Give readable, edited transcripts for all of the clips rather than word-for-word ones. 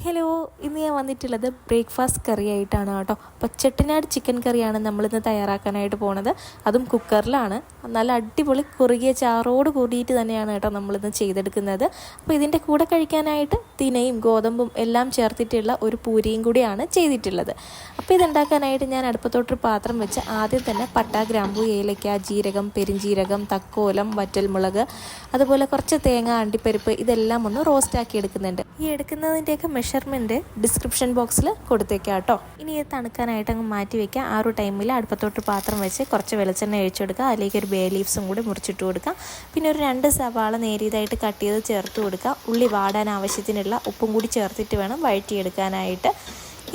Hello, ഇന്ന് ഞാൻ വന്നിട്ടുള്ളത് ബ്രേക്ക്ഫാസ്റ്റ് കറി ആയിട്ടാണ് കേട്ടോ. അപ്പോൾ ചെട്ടിനാട് ചിക്കൻ കറിയാണ് നമ്മളിന്ന് തയ്യാറാക്കാനായിട്ട് പോണത്. അതും കുക്കറിലാണ്. നല്ല അടിപൊളി കുറുകിയ ചാറോട് കൂടിയിട്ട് തന്നെയാണ് കേട്ടോ നമ്മളിന്ന് ചെയ്തെടുക്കുന്നത്. അപ്പോൾ ഇതിൻ്റെ കൂടെ കഴിക്കാനായിട്ട് തിനയും ഗോതമ്പും എല്ലാം ചേർത്തിട്ടുള്ള ഒരു പൂരിയും കൂടിയാണ് ചെയ്തിട്ടുള്ളത്. അപ്പോൾ ഇതുണ്ടാക്കാനായിട്ട് ഞാൻ അടുപ്പത്തോട്ടൊരു പാത്രം വെച്ച് ആദ്യം തന്നെ പട്ട, ഗ്രാമ്പൂ, ഏലക്ക, ജീരകം, പെരിഞ്ജീരകം, തക്കോലം, വറ്റൽമുളക്, അതുപോലെ കുറച്ച് തേങ്ങ, അണ്ടിപ്പരിപ്പ് ഇതെല്ലാം ഒന്ന് റോസ്റ്റാക്കി എടുക്കുന്നുണ്ട്. ഈ എടുക്കുന്നതിൻ്റെയൊക്കെ മെഷർമെൻറ്റ് ഡിസ്ക്രിപ്ഷൻ ബോക്സിൽ കൊടുത്തേക്കാം കേട്ടോ. ഇനി ഇത് തണുക്കാനായിട്ട് അങ്ങ് മാറ്റി വയ്ക്കുക. ആ ഒരു ടൈമിൽ അടുപ്പത്തോട്ട് പാത്രം വെച്ച് കുറച്ച് വെളിച്ചെണ്ണ ഒഴിച്ചെടുക്കുക. അതിലേക്ക് ഒരു ബേ ലീവ്സും കൂടി മുറിച്ചിട്ട് കൊടുക്കുക. പിന്നെ ഒരു 2 സവാള നേരിയതായിട്ട് കട്ട് ചെയ്ത് ചേർത്ത് കൊടുക്കുക. ഉള്ളി വാടാൻ ആവശ്യത്തിനുള്ള ഉപ്പും കൂടി ചേർത്തിട്ട് വേണം വഴറ്റിയെടുക്കാനായിട്ട്.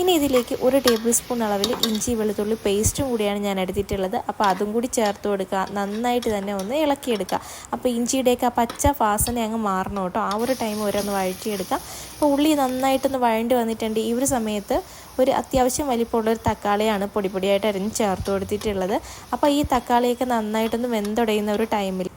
ഇനി ഇതിലേക്ക് 1 ടേബിൾ സ്പൂൺ അളവിൽ ഇഞ്ചി വെളുത്തുള്ളി പേസ്റ്റും കൂടിയാണ് ഞാൻ എടുത്തിട്ടുള്ളത്. അപ്പോൾ അതും കൂടി ചേർത്ത് കൊടുക്കുക. നന്നായിട്ട് തന്നെ ഒന്ന് ഇളക്കിയെടുക്കുക. അപ്പോൾ ഇഞ്ചിയുടെയൊക്കെ ആ പച്ച വാസന അങ്ങ് മാറണം കേട്ടോ. ആ ഒരു ടൈം ഓരോന്ന് വഴറ്റിയെടുക്കുക. അപ്പോൾ ഉള്ളി നന്നായിട്ടൊന്ന് വഴണ്ടി വന്നിട്ടുണ്ട്. ഈ ഒരു സമയത്ത് ഒരു അത്യാവശ്യം വലിപ്പമുള്ളൊരു തക്കാളിയാണ് പൊടിയായിട്ട് അരിഞ്ഞ് ചേർത്ത് കൊടുത്തിട്ടുള്ളത്. അപ്പോൾ ഈ തക്കാളിയൊക്കെ നന്നായിട്ടൊന്ന് വെന്തുടയുന്ന ഒരു ടൈമിൽ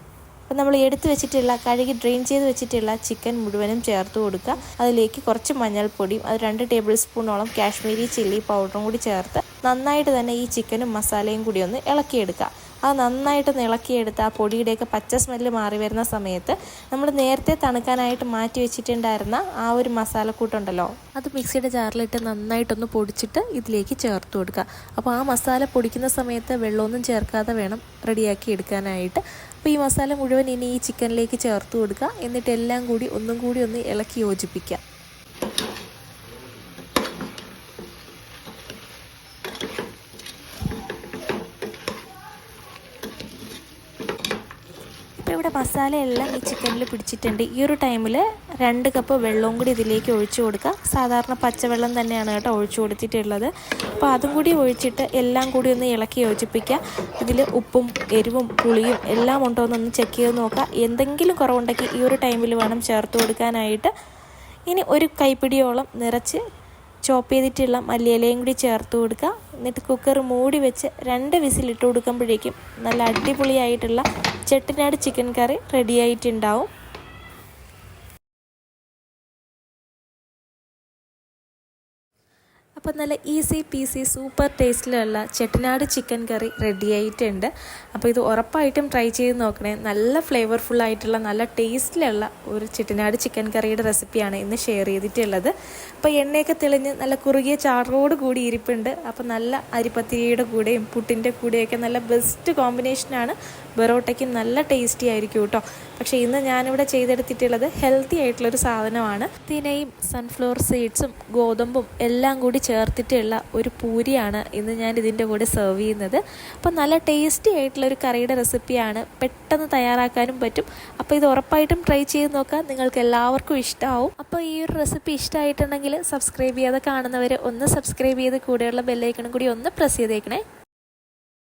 അപ്പോൾ നമ്മൾ എടുത്ത് വെച്ചിട്ടുള്ള കഴുകി ഡ്രെയിൻ ചെയ്ത് വെച്ചിട്ടുള്ള ചിക്കൻ മുഴുവനും ചേർത്ത് കൊടുക്കുക. അതിലേക്ക് കുറച്ച് മഞ്ഞൾപ്പൊടിയും 2 ടേബിൾ സ്പൂണോളം കാശ്മീരി ചില്ലി പൗഡറും കൂടി ചേർത്ത് നന്നായിട്ട് തന്നെ ഈ ചിക്കനും മസാലയും കൂടി ഒന്ന് ഇളക്കിയെടുക്കുക. അത് നന്നായിട്ടൊന്ന് ഇളക്കിയെടുത്ത് ആ പൊടിയുടെയൊക്കെ പച്ച സ്മെല്ല് മാറി വരുന്ന സമയത്ത് നമ്മൾ നേരത്തെ തണുക്കാനായിട്ട് മാറ്റി വെച്ചിട്ടുണ്ടായിരുന്ന ആ ഒരു മസാലക്കൂട്ടുണ്ടല്ലോ, അത് മിക്സിയുടെ ജാറിലിട്ട് നന്നായിട്ടൊന്ന് പൊടിച്ചിട്ട് ഇതിലേക്ക് ചേർത്ത് കൊടുക്കുക. അപ്പോൾ ആ മസാല പൊടിക്കുന്ന സമയത്ത് വെള്ളമൊന്നും ചേർക്കാതെ വേണം റെഡിയാക്കി എടുക്കാനായിട്ട്. അപ്പോൾ ഈ മസാല മുഴുവൻ ഇനി ഈ ചിക്കനിലേക്ക് ചേർത്ത് കൊടുക്കുക. എന്നിട്ട് എല്ലാം കൂടി ഒന്നും കൂടി ഒന്ന് ഇളക്കി യോജിപ്പിക്കുക. ഇപ്പോൾ ഇവിടെ മസാലയെല്ലാം ഈ ചിക്കനിൽ പിടിച്ചിട്ടുണ്ട്. ഈ ഒരു ടൈമിൽ 2 കപ്പ് വെള്ളവും കൂടി ഇതിലേക്ക് ഒഴിച്ചു കൊടുക്കുക. സാധാരണ പച്ചവെള്ളം തന്നെയാണ് കേട്ടോ ഒഴിച്ചു കൊടുത്തിട്ടുള്ളത്. അപ്പോൾ അതും കൂടി ഒഴിച്ചിട്ട് എല്ലാം കൂടി ഒന്ന് ഇളക്കി യോജിപ്പിക്കുക. ഇതിൽ ഉപ്പും എരിവും പുളിയും എല്ലാം ഉണ്ടോ എന്നൊന്ന് ചെക്ക് ചെയ്ത് നോക്കുക. എന്തെങ്കിലും കുറവുണ്ടെങ്കിൽ ഈ ഒരു ടൈമിൽ വേണം ചേർത്ത് കൊടുക്കാനായിട്ട്. ഇനി ഒരു കൈപ്പിടിയോളം നിറച്ച് ചോപ്പ് ചെയ്തിട്ടുള്ള മല്ലിയിലയും കൂടി ചേർത്ത് കൊടുക്കുക. എന്നിട്ട് കുക്കർ മൂടി വെച്ച് 2 വിസിലിട്ട് കൊടുക്കുമ്പോഴേക്കും നല്ല അടിപൊളിയായിട്ടുള്ള ചെട്ടിനാട് ചിക്കൻ കറി റെഡി ആയിട്ടുണ്ടാവും. അപ്പോൾ നല്ല ഈസി പീസി സൂപ്പർ ടേസ്റ്റിലുള്ള ചെട്ടിനാട് ചിക്കൻ കറി റെഡി ആയിട്ടുണ്ട്. അപ്പോൾ ഇത് ഉറപ്പായിട്ടും ട്രൈ ചെയ്ത് നോക്കണേ. നല്ല ഫ്ലേവർഫുള്ളായിട്ടുള്ള നല്ല ടേസ്റ്റിലുള്ള ഒരു ചെട്ടിനാട് ചിക്കൻ കറിയുടെ റെസിപ്പിയാണ് ഇന്ന് ഷെയർ ചെയ്തിട്ടുള്ളത്. അപ്പോൾ എണ്ണയൊക്കെ തെളിഞ്ഞ് നല്ല കുറുകിയ ചാറോട് കൂടി ഇരിപ്പുണ്ട്. അപ്പോൾ നല്ല അരിപ്പത്തിരിയുടെ കൂടെയും പുട്ടിൻ്റെ കൂടെയൊക്കെ നല്ല ബെസ്റ്റ് കോമ്പിനേഷനാണ്. ബെറോട്ടയ്ക്കും നല്ല ടേസ്റ്റി ആയിരിക്കും കേട്ടോ. പക്ഷേ ഇന്ന് ഞാനിവിടെ ചെയ്തെടുത്തിട്ടുള്ളത് ഹെൽത്തി ആയിട്ടുള്ളൊരു സാധനമാണ്. തിനയും സൺഫ്ലവർ സീഡ്സും ഗോതമ്പും എല്ലാം കൂടി ചേർത്തിട്ടുള്ള ഒരു പൂരിയാണ് ഇന്ന് ഞാൻ ഇതിൻ്റെ കൂടെ സെർവ് ചെയ്യുന്നത്. അപ്പോൾ നല്ല ടേസ്റ്റി ആയിട്ടുള്ളൊരു കറിയുടെ റെസിപ്പിയാണ്. പെട്ടെന്ന് തയ്യാറാക്കാനും പറ്റും. അപ്പോൾ ഇത് ഉറപ്പായിട്ടും ട്രൈ ചെയ്ത് നോക്കാം. നിങ്ങൾക്ക് എല്ലാവർക്കും ഇഷ്ടമാവും. അപ്പോൾ ഈ ഒരു റെസിപ്പി ഇഷ്ടമായിട്ടുണ്ടെങ്കിൽ സബ്സ്ക്രൈബ് ചെയ്യാതെ കാണുന്നവർ ഒന്ന് സബ്സ്ക്രൈബ് ചെയ്ത് കൂടെയുള്ള ബെല്ലൈക്കണും കൂടി ഒന്ന് പ്രസ് ചെയ്തേക്കണേ.